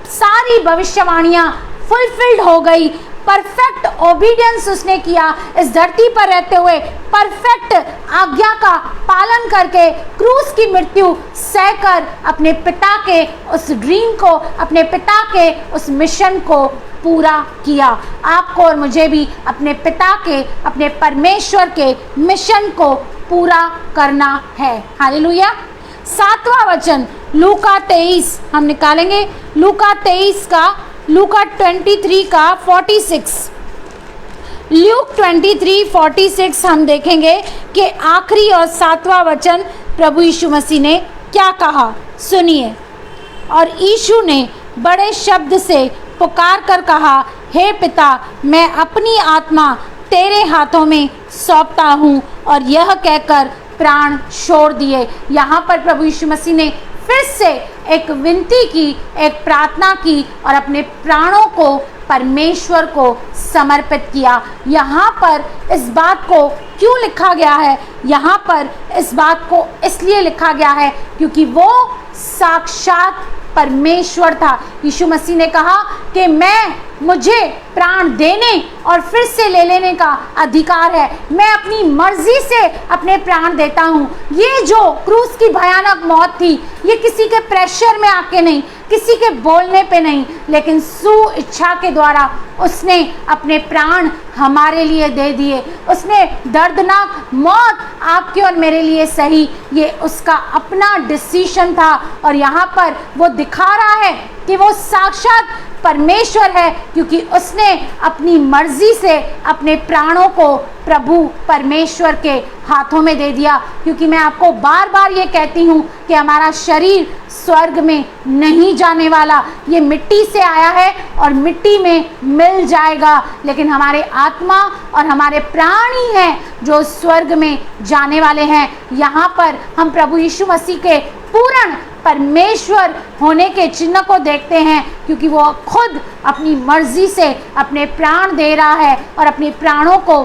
Speaker 2: सारी भविष्यवाणियां फुलफिल्ड हो गई। परफेक्ट ओबीडियंस उसने किया, इस धरती पर रहते हुए परफेक्ट आज्ञा का पालन करके क्रूस की मृत्यु सहकर अपने पिता के उस ड्रीम को, अपने पिता के उस मिशन को पूरा किया। आपको और मुझे भी अपने पिता के, अपने परमेश्वर के मिशन को पूरा करना है। हालेलुया। 7वां वचन लूका 23 हम निकालेंगे, लूका 23 का, लूका 23 का 46, ल्यूक 23:46 हम देखेंगे कि आखिरी और 7वां वचन प्रभु यीशु मसीह ने क्या कहा। सुनिए। और यीशु ने बड़े शब्द से पुकार कर कहा, हे पिता, मैं अपनी आत्मा तेरे हाथों में सौंपता हूँ। और यह कहकर प्राण छोड़ दिए। यहाँ पर प्रभु यीशु मसीह ने फिर से एक विनती की, एक प्रार्थना की और अपने प्राणों को परमेश्वर को समर्पित किया। यहाँ पर इस बात को क्यों लिखा गया है? यहाँ पर इस बात को इसलिए लिखा गया है क्योंकि वो साक्षात परमेश्वर था। यीशु मसीह ने कहा कि मुझे प्राण देने और फिर से ले लेने का अधिकार है, मैं अपनी मर्जी से अपने प्राण देता हूँ। ये जो क्रूस की भयानक मौत थी, ये किसी के प्रेशर में आके नहीं, किसी के बोलने पे नहीं, लेकिन सु इच्छा के द्वारा उसने अपने प्राण हमारे लिए दे दिए। उसने दर्दनाक मौत आपके और मेरे लिए सही, ये उसका अपना डिसीजन था। और यहाँ पर वो दिखा रहा है कि वो साक्षात परमेश्वर है क्योंकि उसने अपनी मर्जी से अपने प्राणों को प्रभु परमेश्वर के हाथों में दे दिया। क्योंकि मैं आपको बार बार ये कहती हूँ कि हमारा शरीर स्वर्ग में नहीं जाने वाला, ये मिट्टी से आया है और मिट्टी में मिल जाएगा, लेकिन हमारे आत्मा और हमारे प्राण ही हैं जो स्वर्ग में जाने वाले हैं। यहाँ पर हम प्रभु यीशु मसीह के पूर्ण परमेश्वर होने के चिन्ह को देखते हैं क्योंकि वो खुद अपनी मर्जी से अपने प्राण दे रहा है और अपने प्राणों को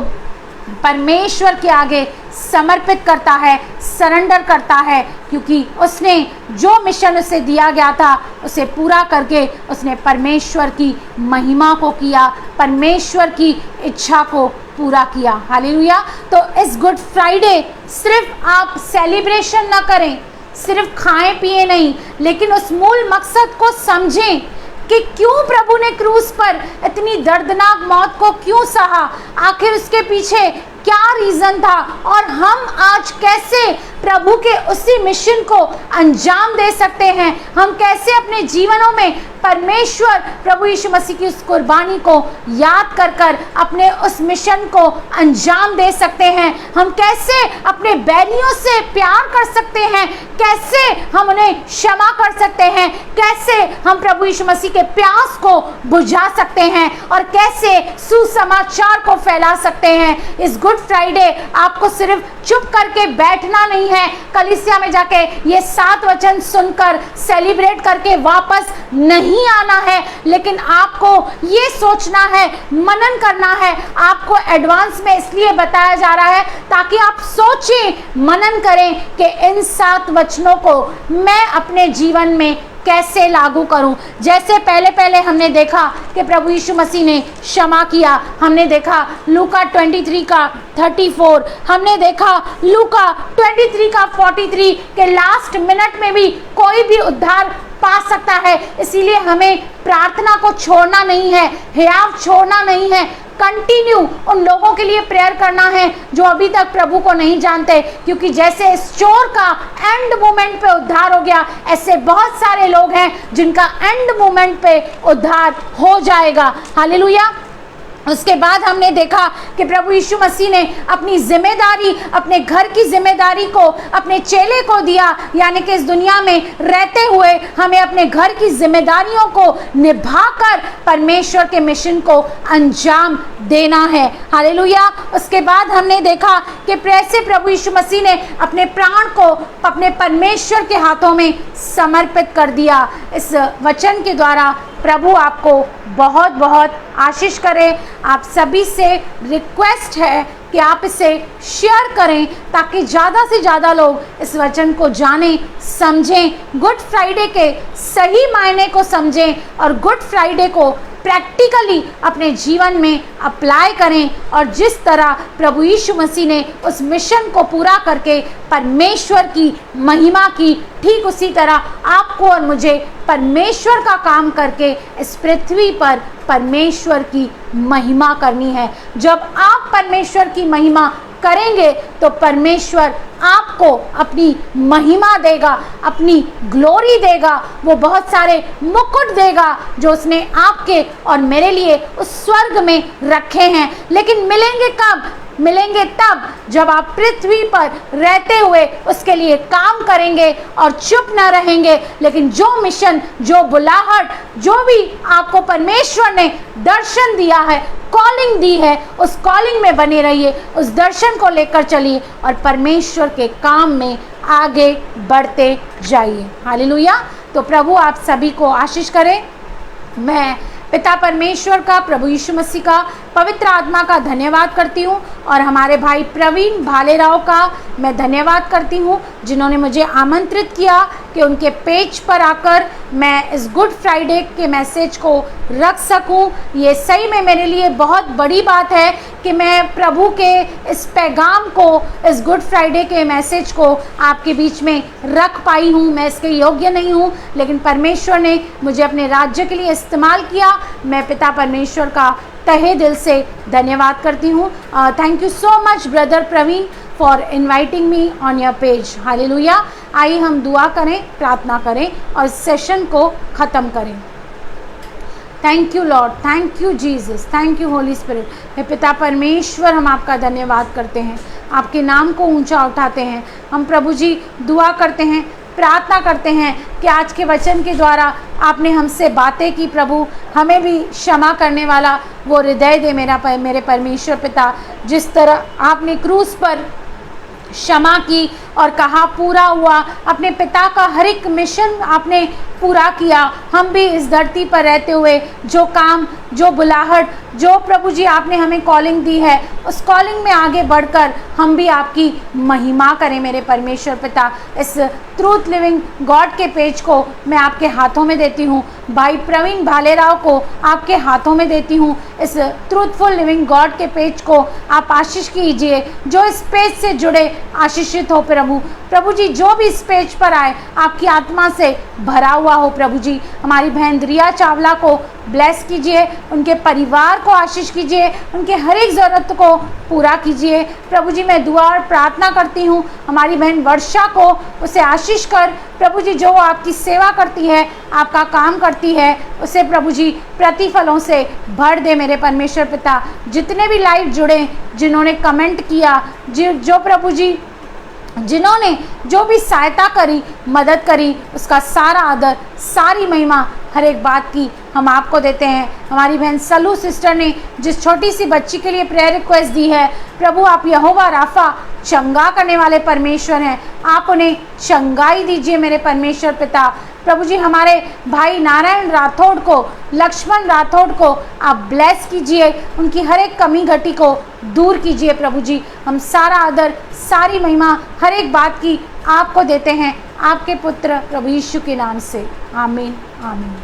Speaker 2: परमेश्वर के आगे समर्पित करता है, सरेंडर करता है, क्योंकि उसने जो मिशन उसे दिया गया था उसे पूरा करके उसने परमेश्वर की महिमा को किया, परमेश्वर की इच्छा को पूरा किया। हालेलुया। तो इस गुड फ्राइडे सिर्फ आप सेलिब्रेशन ना करें, सिर्फ खाएं पिए नहीं, लेकिन उस मूल मकसद को समझें कि क्यों प्रभु ने क्रूस पर इतनी दर्दनाक मौत को क्यों सहा, आखिर उसके पीछे क्या रीज़न था और हम आज कैसे प्रभु के उसी मिशन को अंजाम दे सकते हैं, हम कैसे अपने जीवनों में परमेश्वर प्रभु यीशु मसीह की उस कुर्बानी को याद कर कर अपने उस मिशन को अंजाम दे सकते हैं, हम कैसे अपने बैरियों से प्यार कर सकते हैं, कैसे हम उन्हें क्षमा कर सकते हैं, कैसे हम प्रभु यीशु मसीह के प्यास को बुझा सकते हैं और कैसे सुसमाचार को फैला सकते हैं। इस गुड फ्राइडे आपको सिर्फ चुप करके बैठना नहीं है, कलीसिया में जाके ये 7 वचन सुनकर सेलिब्रेट करके वापस नहीं आना है, लेकिन आपको ये सोचना है, मनन करना है। आपको एडवांस में इसलिए बताया जा रहा है ताकि आप सोचें, मनन करें कि इन 7 वचनों को मैं अपने जीवन में कैसे लागू करूं। जैसे पहले हमने देखा कि प्रभु यीशु मसीह ने क्षमा किया, हमने देखा लूका 23 का 34, हमने देखा लूका 23 का 43 के लास्ट मिनट में भी कोई भी उद्धार पा सकता है। इसीलिए हमें प्रार्थना को छोड़ना नहीं है, हियाव छोड़ना नहीं है, कंटिन्यू उन लोगों के लिए प्रेयर करना है जो अभी तक प्रभु को नहीं जानते, क्योंकि जैसे इस चोर का एंड मोमेंट पे उद्धार हो गया, ऐसे बहुत सारे लोग हैं जिनका एंड मोमेंट पे उद्धार हो जाएगा। हालेलुया। उसके बाद हमने देखा कि प्रभु यीशु मसीह ने अपनी जिम्मेदारी, अपने घर की जिम्मेदारी को अपने चेले को दिया, यानी कि इस दुनिया में रहते हुए हमें अपने घर की जिम्मेदारियों को निभाकर परमेश्वर के मिशन को अंजाम देना है। हालेलुया। उसके बाद हमने देखा कि कैसे प्रभु यीशु मसीह ने अपने प्राण को अपने परमेश्वर के हाथों में समर्पित कर दिया। इस वचन के द्वारा प्रभु आपको बहुत बहुत आशीष करे। आप सभी से रिक्वेस्ट है कि आप इसे शेयर करें ताकि ज़्यादा से ज़्यादा लोग इस वचन को जानें, समझें, गुड फ्राइडे के सही मायने को समझें और गुड फ्राइडे को प्रैक्टिकली अपने जीवन में अप्लाई करें। और जिस तरह प्रभु यीशु मसीह ने उस मिशन को पूरा करके परमेश्वर की महिमा की, ठीक उसी तरह आपको और मुझे परमेश्वर का काम करके इस पृथ्वी पर परमेश्वर की महिमा करनी है। जब आप परमेश्वर की महिमा करेंगे तो परमेश्वर आपको अपनी महिमा देगा, अपनी ग्लोरी देगा, वो बहुत सारे मुकुट देगा जो उसने आपके और मेरे लिए उस स्वर्ग में रखे हैं। लेकिन मिलेंगे कब? मिलेंगे तब जब आप पृथ्वी पर रहते हुए उसके लिए काम करेंगे और चुप न रहेंगे। लेकिन जो मिशन, जो बुलाहट, जो भी आपको परमेश्वर ने दर्शन दिया है, कॉलिंग दी है, उस कॉलिंग में बने रहिए, उस दर्शन को लेकर चलिए और परमेश्वर के काम में आगे बढ़ते जाइए। हालेलुया। तो प्रभु आप सभी को आशीष करे। मैं पिता परमेश्वर का, प्रभु यीशु मसीह का, पवित्र आत्मा का धन्यवाद करती हूँ और हमारे भाई प्रवीण भालेराव का मैं धन्यवाद करती हूँ जिन्होंने मुझे आमंत्रित किया कि उनके पेज पर आकर मैं इस गुड फ्राइडे के मैसेज को रख सकूँ। ये सही में मेरे लिए बहुत बड़ी बात है कि मैं प्रभु के इस पैगाम को, इस गुड फ्राइडे के मैसेज को आपके बीच में रख पाई हूँ। मैं इसके योग्य नहीं हूँ, लेकिन परमेश्वर ने मुझे अपने राज्य के लिए इस्तेमाल किया। मैं पिता परमेश्वर का तहे दिल से धन्यवाद करती हूँ। Thank you so much brother Praveen for inviting me on your page. Hallelujah. आइए हम दुआ करें, प्रार्थना करें और इस सेशन को ख़त्म करें। Thank you lord, thank you Jesus, thank you holy spirit. हे पिता परमेश्वर, हम आपका धन्यवाद करते हैं, आपके नाम को ऊंचा उठाते हैं। हम प्रभु जी दुआ करते हैं, प्रार्थना करते हैं कि आज के वचन के द्वारा आपने हमसे बातें की प्रभु, हमें भी क्षमा करने वाला वो हृदय दे मेरे परमेश्वर पिता। जिस तरह आपने क्रूस पर क्षमा की और कहा पूरा हुआ, अपने पिता का हर एक मिशन आपने पूरा किया। हम भी इस धरती पर रहते हुए जो काम, जो बुलाहट, जो प्रभु जी आपने हमें कॉलिंग दी है, उस कॉलिंग में आगे बढ़कर हम भी आपकी महिमा करें मेरे परमेश्वर पिता। इस ट्रूथ लिविंग गॉड के पेज को मैं आपके हाथों में देती हूँ, भाई प्रवीण भालेराव को आपके हाथों में देती हूँ। इस ट्रूथफुल लिविंग गॉड के पेज को आप आशीष कीजिए, जो इस पेज से जुड़े आशीषित हो प्रभु जी जो भी इस पेज पर आए आपकी आत्मा से भरा हुआ हो प्रभु जी। हमारी बहन रिया चावला को ब्लेस कीजिए, उनके परिवार को आशीष कीजिए, उनके हर एक ज़रूरत को पूरा कीजिए प्रभु जी। मैं दुआ और प्रार्थना करती हूँ हमारी बहन वर्षा को, उसे आशीष कर प्रभु जी। जो आपकी सेवा करती है, आपका काम करती है, उसे प्रभु जी प्रतिफलों से भर दे मेरे परमेश्वर पिता। जितने भी लाइव जुड़े, जिन्होंने कमेंट किया, जो प्रभु जी जिन्होंने जो भी सहायता करी, मदद करी, उसका सारा आदर, सारी महिमा, हर एक बात की हम आपको देते हैं। हमारी बहन सलू सिस्टर ने जिस छोटी सी बच्ची के लिए प्रेयर रिक्वेस्ट दी है, प्रभु आप यहोवा राफा चंगा करने वाले परमेश्वर हैं, आप उन्हें चंगाई दीजिए मेरे परमेश्वर पिता। प्रभु जी हमारे भाई नारायण राठौड़ को, लक्ष्मण राठौड़ को आप ब्लेस कीजिए, उनकी हर एक कमी घटी को दूर कीजिए प्रभु जी। हम सारा आदर, सारी महिमा, हर एक बात की आपको देते हैं, आपके पुत्र प्रभु यीशु के नाम से, आमीन आमीन।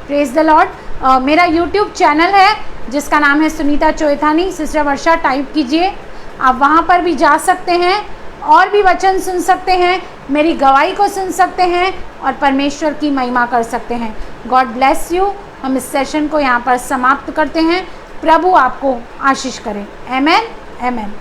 Speaker 2: Praise the Lord. मेरा यूट्यूब चैनल है जिसका नाम है सुनीता चोएथानी, सिस्टर वर्षा टाइप कीजिए, आप वहाँ पर भी जा सकते हैं और भी वचन सुन सकते हैं, मेरी गवाही को सुन सकते हैं और परमेश्वर की महिमा कर सकते हैं। God bless you. हम इस सेशन को यहाँ पर समाप्त करते हैं। प्रभु आपको आशीष करें। आमेन आमेन।